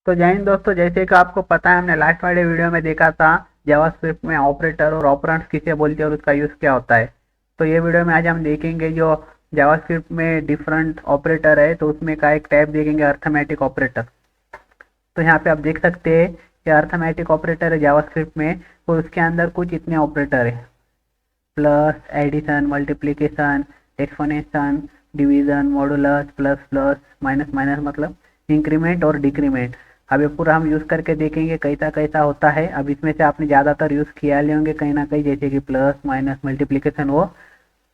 तो जय हिंद दोस्तों, जैसे कि आपको पता है हमने लास्ट वाले वीडियो में देखा था जावास्क्रिप्ट में ऑपरेटर और ऑपरेंड्स किसे बोलते हैं और उसका यूज़ क्या होता है। तो ये वीडियो में आज हम देखेंगे जो जावास्क्रिप्ट में डिफरेंट ऑपरेटर है, तो उसमें का एक टाइप देखेंगे अर्थमेटिक ऑपरेटर। तो यहाँ पे आप देख सकते हैं ये अर्थमेटिक ऑपरेटर है जावास्क्रिप्ट में, और उसके अंदर कुछ इतने ऑपरेटर है: plus, addition, multiplication, exponentiation, division, modulus, plus plus, minus minus मतलब इंक्रीमेंट और डिक्रीमेंट। अब ये पूरा हम यूज़ करके देखेंगे कैसा कैसा होता है। अब इसमें से आपने ज़्यादातर यूज़ किया ले होंगे कहीं ना कहीं, जैसे कि प्लस माइनस मल्टीप्लिकेशन वो,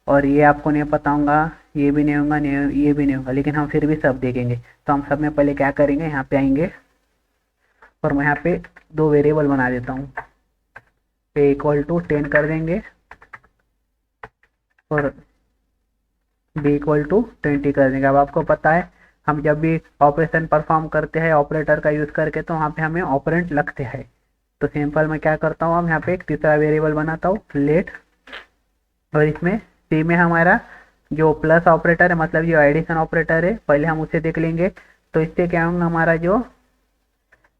और ये आपको नहीं पता होगा, ये भी नहीं होगा, नहीं ये भी नहीं होगा, लेकिन हम फिर भी सब देखेंगे। तो हम सब में पहले क्या करेंगे, यहाँ पे आएंगे और मैं यहाँ पे दो वेरिएबल बना देता हूँ। पे इक्वल टू 10 कर देंगे और बी इक्वल टू 20 कर देंगे। अब आपको पता है हम जब भी ऑपरेशन परफॉर्म करते हैं ऑपरेटर का यूज़ करके, तो वहाँ पे हमें ऑपरेंट लगते हैं। तो सिंपल मैं क्या करता हूँ, अब यहाँ पे एक तीसरा वेरिएबल बनाता हूँ लेट, और इसमें सी में हमारा जो प्लस ऑपरेटर है, मतलब जो एडिशन ऑपरेटर है, पहले हम उसे देख लेंगे। तो इससे क्या होगा, हमारा जो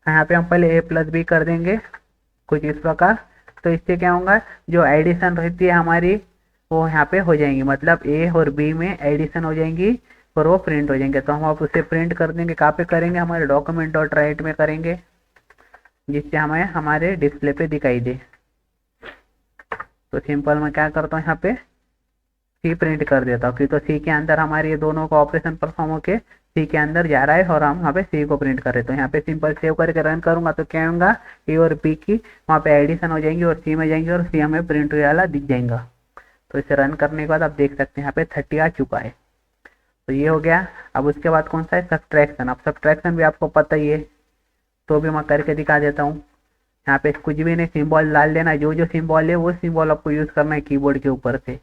यहाँ पे हम पहले ए प्लस बी कर देंगे कुछ इस प्रकार। तो इससे क्या होगा, जो एडिशन रहती है हमारी वो यहाँ पे हो जाएंगी, मतलब ए और बी में एडिशन हो जाएंगी और वो प्रिंट हो जाएंगे। तो हम आप उसे प्रिंट कर देंगे, कहाँ पे करेंगे, हमारे डॉक्यूमेंट डॉट राइट में करेंगे, जिससे हमें हमारे डिस्प्ले पे दिखाई दे। तो सिंपल मैं क्या करता हूँ, यहाँ पे सी प्रिंट कर देता हूँ कि तो सी के अंदर हमारे ये दोनों का ऑपरेशन परफॉर्म होके सी के अंदर जा रहा है, और हम यहाँ पे सी को प्रिंट कर रहे हैं। तो यहाँ पे सिंपल सेव करके रन करूंगा तो क्या होगा, ए और बी की वहाँ पे एडिशन हो जाएंगी और सी में जाएंगी और सी हमें प्रिंट वाला दिख जाएगा। तो इसे रन करने के बाद आप देख सकते हैं यहाँ पे 30 आ चुका है। तो ये हो गया। अब उसके बाद कौन सा है, सब्ट्रैक्शन। अब सब्ट्रैक्शन भी आपको पता ही है, तो भी मैं करके दिखा देता हूँ। यहाँ पे कुछ भी नहीं, सिंबल डाल देना, जो जो सिंबल है वो सिंबल आपको यूज़ करना है कीबोर्ड के ऊपर से,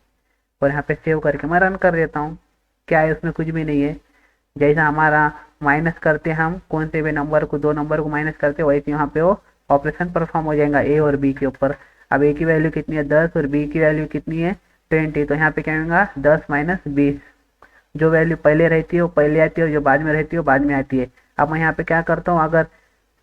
और यहाँ पे सेव करके मैं रन कर देता हूँ। क्या है, उसमें कुछ भी नहीं है। जैसा हमारा माइनस करते हैं हम कौन से भी नंबर को, दो नंबर को माइनस करते हैं, वैसे यहाँ पे वो ऑपरेशन परफॉर्म हो जाएगा ए और बी के ऊपर। अब ए की वैल्यू कितनी है 10 और बी की वैल्यू कितनी है 20। तो यहाँ पे क्या होगा 10 माइनस 20, जो वैल्यू पहले रहती है वो पहले आती है और जो बाद में रहती है वो बाद में आती है। अब मैं यहाँ पे क्या करता हूँ, अगर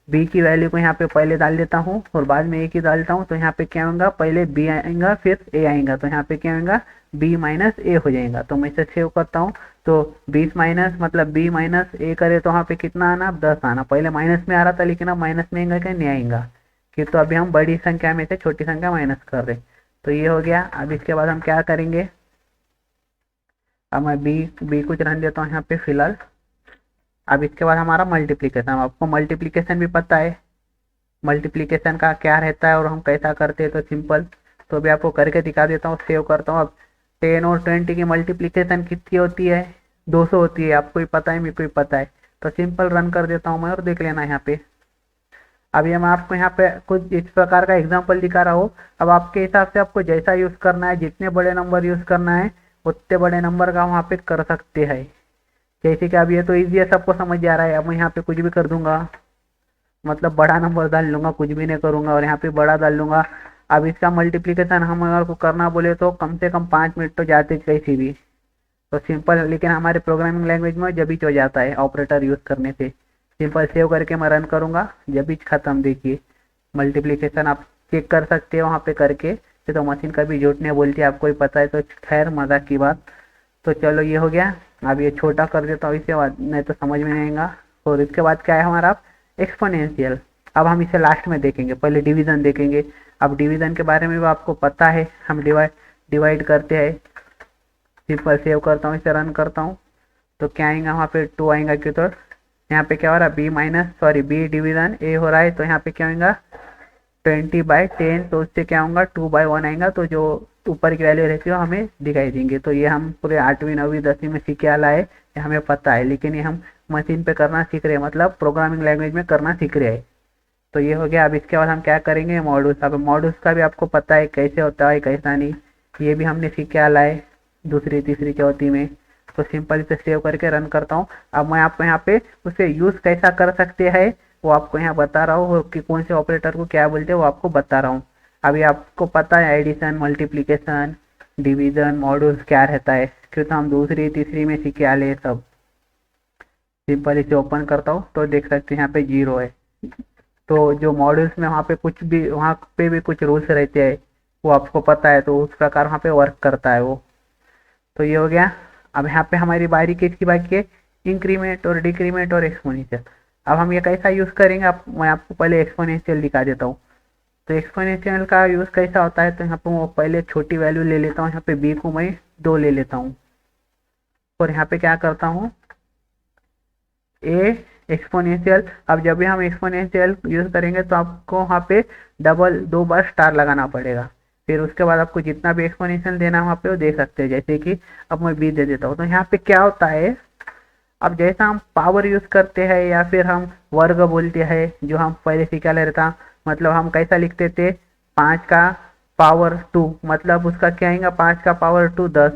बी की वैल्यू को यहाँ पे पहले डाल देता हूँ और बाद में ए की डालता हूँ, तो यहाँ पे क्या होगा, पहले बी आएगा फिर ए आएगा, तो यहाँ पे क्या होगा बी माइनस ए हो जाएगा। तो मैं इसे सेव करता हूँ। तो 20 माइनस मतलब बी माइनस ए करे तो वहाँ पे कितना आना, अब 10 आना। पहले माइनस में आ रहा था लेकिन अब माइनस में आएगा क्या, नहीं आएगा, कि तो अभी हम बड़ी संख्या में से छोटी संख्या माइनस कर रहे। तो ये हो गया। अब इसके बाद हम क्या करेंगे, अब मैं बी बी कुछ रहने देता हूँ यहाँ पे फिलहाल। अब इसके बाद हमारा मल्टीप्लीकेशन। आपको मल्टीप्लीकेशन भी पता है, मल्टीप्लिकेशन का क्या रहता है और हम कैसा करते हैं। तो सिंपल, तो भी आपको करके दिखा देता हूँ, सेव करता हूँ। अब 10 और 20 की मल्टीप्लिकेशन कितनी होती है, 200 होती है। आपको ही पता है, मेरे को ही पता है। तो सिंपल रन कर देता हूँ मैं और देख लेना यहाँ पे। अब ये मैं आपको यहाँ पे कुछ इस प्रकार का एग्जाम्पल दिखा रहा हूँ। अब आपके हिसाब से आपको जैसा यूज़ करना है, जितने बड़े नंबर यूज़ करना है उतने बड़े नंबर का वहाँ पे कर सकते हैं। जैसे कि अब ये तो ईजी है, सबको समझ आ रहा है। अब मैं यहाँ पे कुछ भी कर दूंगा, मतलब बड़ा नंबर डाल लूंगा, कुछ भी नहीं करूंगा और यहाँ पे बड़ा डाल लूंगा। अब इसका मल्टीप्लिकेशन हम अगर को करना बोले तो कम से कम 5 मिनट तो जाते कैसी भी। तो सिंपल, लेकिन हमारे प्रोग्रामिंग लैंग्वेज में जब भी हो जाता है ऑपरेटर यूज़ करने से। सिंपल सेव करके मैं रन करूंगा, जब भी खत्म। देखिए मल्टीप्लिकेशन आप चेक कर सकते हो वहाँ पे करके, तो मशीन कभी झूठ नहीं बोलती, आपको ही पता है। तो खैर मजाक की बात। तो चलो ये हो गया। अब ये छोटा कर देता हूँ इसके बाद, नहीं तो समझ में नहीं आएगा। और इसके बाद क्या है हमारा एक्सपोनेंशियल। अब हम इसे लास्ट में देखेंगे, पहले डिवीजन देखेंगे। अब डिवीजन के बारे में भी आपको पता है, हम डिवाइड डिवाइड करते हैं। सिंपल सेव करता हूँ, इसे रन करता हूँ। तो क्या आएगा, वहाँ पे 2 आएगा क्यों, तो यहाँ पे क्या हो रहा है, B minus sorry B division A हो रहा है, तो यहाँ पे क्या होगा 20/10। तो उससे क्या होगा 2/1 आएगा, तो जो ऊपर की वैल्यू रहती है वो हमें दिखाई देंगे। तो ये हम पूरे 8वीं 9वीं 10वीं में सीख के आला है, ये हमें पता है, लेकिन ये हम मशीन पे करना सीख रहे हैं, मतलब प्रोग्रामिंग लैंग्वेज में करना सीख रहे हैं। तो ये हो गया। अब इसके बाद हम क्या करेंगे, मॉड्यूल्स। अब मॉड्यूल्स का भी आपको पता है कैसे होता है कैसा नहीं, ये भी हमने सीख के आला है दूसरी तीसरी चौथी में। तो सिंपल इसे सेव करके रन करता हूँ। अब मैं आपको यहाँ पे उसे यूज़ कैसा कर सकते हैं वो आपको यहाँ बता रहा हूँ, और कि कौन से ऑपरेटर को क्या बोलते हैं वो आपको बता रहा हूँ। अभी आपको पता है एडिशन, मल्टीप्लिकेशन, डिवीजन, मॉड्यूल्स क्या रहता है, क्योंकि तो हम दूसरी तीसरी में सीखे आले सब। सिंपल इसे ओपन करता हूँ तो देख सकते हैं यहाँ पे 0 है। तो जो मॉड्यूल्स में वहाँ पे कुछ भी, वहाँ पे भी कुछ रूल्स रहते हैं, वो आपको पता है, तो उस प्रकार वहाँ पे वर्क करता है वो। तो ये हो गया। अब यहाँ पे हमारी बारी किसकी बाकी है, इंक्रीमेंट और डिक्रीमेंट और एक्सपोनेंशियल। अब हम ये कैसा यूज़ करेंगे, मैं आपको पहले एक्सपोनेंशियल दिखा देता हूँ। तो एक्सपोनेंशियल का यूज़ कैसा होता है, तो यहाँ पे मैं पहले छोटी वैल्यू ले लेता हूँ, यहाँ पे बी को मैं 2 ले लेता हूँ, और यहाँ पे क्या करता हूँ, ए एक्सपोनेंशियल। अब जब भी हम एक्सपोनेंशियल यूज़ करेंगे तो आपको वहाँ पे डबल 2 बार स्टार लगाना पड़ेगा। फिर उसके बाद आपको जितना भी एक्सपोनेंशियल देना है वहाँ पे वो दे सकते हैं। जैसे कि अब मैं बी दे देता हूँ, तो यहाँ पे क्या होता है, अब जैसा हम पावर यूज़ करते हैं या फिर हम वर्ग बोलते हैं, जो हम पहले सीखा ले रहा था, मतलब हम कैसा लिखते थे, 5 का पावर 2, मतलब उसका क्या आएगा, 5 का पावर 2 10,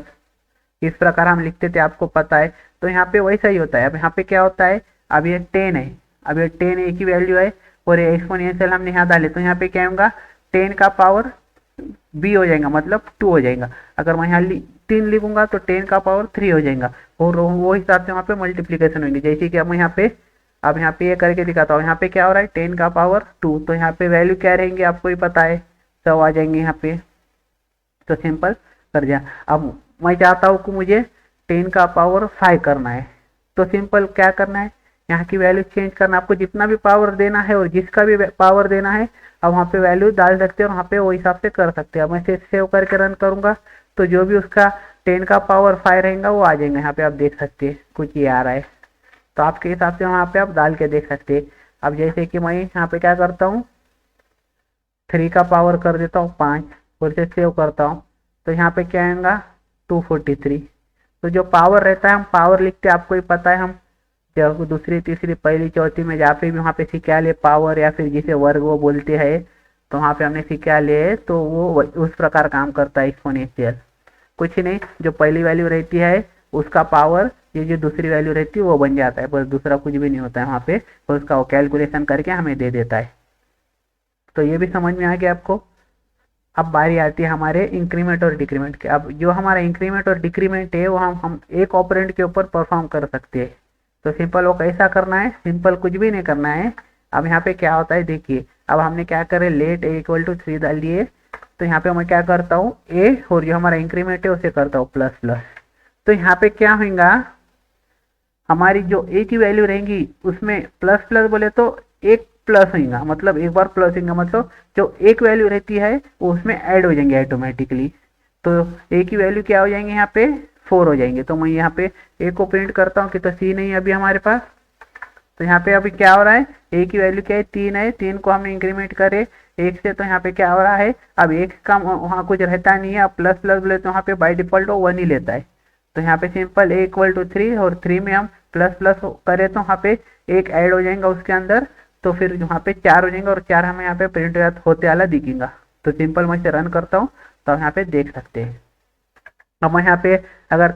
इस प्रकार हम लिखते थे, आपको पता है। तो यहाँ पे वैसा ही होता है। अब यहाँ पे क्या होता है, अब ये 10 है, अब ये 10 एक ही वैल्यू है, और ये एक्सपोनेंशियल हमने यहाँ डाले, तो यहाँ पे क्या होगा, 10 का पावर बी हो जाएगा, मतलब 2 हो जाएगा। अगर मैं यहाँ 3 लिखूंगा तो 10 का पावर 3 हो जाएगा, और वो हिसाब से वहाँ पे मल्टीप्लीकेशन होंगे। जैसे कि अब मैं यहाँ पे, अब यहाँ पे ये करके दिखाता हूँ, यहाँ पे क्या हो रहा है, 10 का पावर 2, तो यहाँ पे वैल्यू क्या रहेंगे आपको ही पता है, 100 आ जाएंगे यहाँ पे। तो सिंपल कर दिया। अब मैं चाहता हूँ कि मुझे 10 का पावर 5 करना है, तो सिंपल क्या करना है, यहाँ की वैल्यू चेंज करना, आपको जितना भी पावर देना है और जिसका भी पावर देना है, अब वहाँ पे वैल्यू डाल सकते हैं और वहाँ पे वो हिसाब से कर सकते हैं। अब मैं सेव करके रन करूँगा तो जो भी उसका 10 का पावर 5 रहेगा वो आ जाएगा। यहाँ पे आप देख सकते हैं कुछ ये आ रहा है, तो आपके हिसाब से वहाँ पे आप डाल के देख सकते हैं। अब जैसे कि मैं यहाँ पे क्या करता हूँ, 3 का पावर कर देता हूँ 5, और इसे सेव करता हूँ, तो यहाँ पे क्या आएगा, 243। तो जो पावर रहता है, हम पावर लिखते हैं, आपको ही पता है, हम जब दूसरी तीसरी पहली चौथी में जहाँ पे भी वहाँ पे सीखा ले पावर, या फिर जिसे वर्ग वो बोलते हैं, तो वहाँ पे हमने सीखा ले, तो वो उस प्रकार काम करता है एक्सपोनेंशियल। कुछ नहीं, जो पहली वैल्यू रहती है उसका पावर, ये जो दूसरी वैल्यू रहती है वो बन जाता है, बस दूसरा कुछ भी नहीं होता है वहाँ पे, तो उसका वो कैलकुलेशन करके हमें दे देता है। तो ये भी समझ में आ गया आपको। अब बारी आती है हमारे इंक्रीमेंट और डिक्रीमेंट के। अब जो हमारा इंक्रीमेंट और डिक्रीमेंट है वो हम एक ऑपरेंड के ऊपर परफॉर्म कर सकते हैं। तो सिंपल वो कैसा करना है, सिंपल कुछ भी नहीं करना है। अब यहाँ पे क्या होता है देखिए, अब हमने क्या करे, लेट ए इक्वल टू 3 डाल दिए, तो यहाँ पे मैं क्या करता हूँ, ए और जो हमारा इंक्रीमेंट है उसे करता हूँ प्लस प्लस। तो यहाँ पे क्या होगा, हमारी जो ए की वैल्यू रहेंगी उसमें प्लस प्लस बोले तो एक प्लस होगा, मतलब एक बार प्लस होगा, मतलब जो एक वैल्यू रहती है वो उसमें ऐड हो जाएंगे ऑटोमेटिकली। तो ए की वैल्यू क्या हो जाएंगे, यहाँ पे 4 हो जाएंगे। तो मैं यहाँ पे ए को प्रिंट करता हूँ कि तो सी नहीं है अभी हमारे पास। तो यहाँ पे अभी क्या हो रहा है, ए की वैल्यू क्या है, 3 है, 3 को हमने इंक्रीमेंट करे 1 से, तो यहाँ पे क्या हो रहा है, अब 1 का वहाँ कुछ रहता नहीं है, अब प्लस प्लस बोले तो वहाँ पे बाई डिफॉल्ट वो 1 ही लेता है। तो यहाँ पे सिंपल ए इक्वल टू 3, और 3 में हम प्लस प्लस करें तो वहाँ पे एक ऐड हो जाएगा उसके अंदर, तो फिर यहाँ पे 4 हो जाएंगे, और 4 हमें यहाँ पे प्रिंट होते वाला दिखेगा। तो सिंपल मैं इसे रन करता हूँ तो यहाँ पे देख सकते हैं। अब मैं यहाँ पे अगर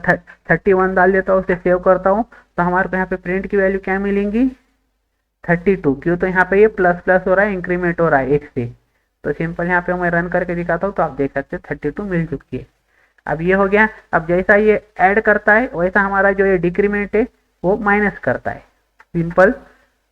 31 डाल देता हूँ, उसे सेव करता हूँ, तो हमारे को यहाँ पे प्रिंट की वैल्यू क्या मिलेंगी, 32। क्यों, तो यहाँ पे ये प्लस प्लस हो रहा है, इंक्रीमेंट हो रहा है 1 से। तो सिंपल यहाँ पे मैं रन करके दिखाता हूँ तो आप देख सकते हैं 32 मिल चुकी है। अब ये हो गया। अब जैसा ये ऐड करता है वैसा हमारा जो ये डिक्रीमेंट है वो माइनस करता है, सिंपल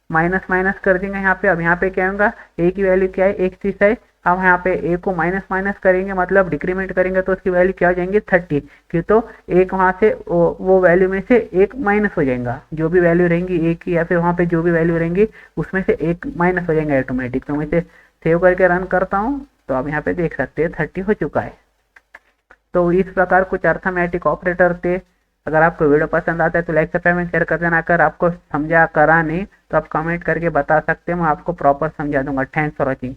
माइनस माइनस कर देंगे यहाँ पे। अब यहाँ पे क्या होगा, ए की वैल्यू क्या है, 31 है। अब यहाँ पे ए को माइनस माइनस करेंगे, मतलब डिक्रीमेंट करेंगे, तो उसकी वैल्यू क्या हो जाएंगी, 30। क्यों, तो एक वहाँ से वो वैल्यू में से एक माइनस हो जाएगा, जो भी वैल्यू रहेंगी ए की या फिर वहाँ पे जो भी वैल्यू रहेंगी उसमें से एक माइनस हो जाएंगे ऑटोमेटिक। तो मैं इसे सेव करके रन करता हूँ तो आप यहाँ पे देख सकते हैं 30 हो चुका है। तो इस प्रकार कुछ अर्थमेटिक ऑपरेटर थे। अगर आपको वीडियो पसंद आता है तो लाइक सब्सक्राइब शेयर कर देना। अगर आपको समझा करा नहीं तो आप कमेंट करके बता सकते हैं, मैं आपको प्रॉपर समझा दूंगा। Thanks for watching.